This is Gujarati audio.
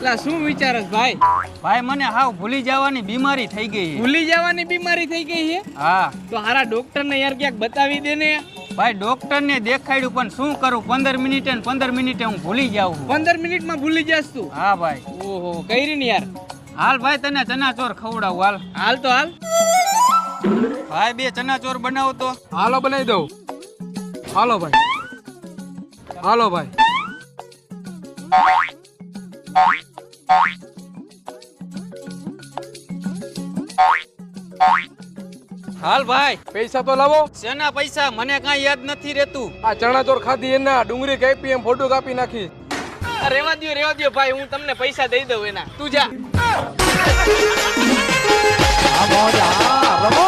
લા શું વિચારસ ભાઈ? ભાઈ મને હાવ ભૂલી જવાની બીમારી થઈ ગઈ છે. ભૂલી જવાની બીમારી થઈ ગઈ છે? હા તો હારા ડોક્ટર ને યાર ક્યાંક બતાવી દે ને. ભાઈ ડોક્ટર ને દેખાડ્યું પણ શું કરું 15 મિનિટે ને 15 મિનિટે હું ભૂલી જાઉં છું. 15 મિનિટમાં ભૂલી જાસ તું? હા ભાઈ. ઓહો કઈરી ને યાર. હાલ ભાઈ તને ચનાચોર ખવડાવું હાલ. હાલ તો હાલ. ભાઈ 2 ચનાચોર બનાવો તો. હાલો બનાવી દઉં. હાલો ભાઈ, હાલો ભાઈ. હાલ ભાઈ. પૈસા તો લાવો. શેના પૈસા? મને કાંઈ યાદ નથી રહેતું. આ ચણા ચોર ખાધી એના ડુંગળી કાપી એમ ફોટો કાપી નાખી. રેવા દ્યો ભાઈ, હું તમને પૈસા દઈ દઉં એના. તું જા. આ મોજ આ રમો.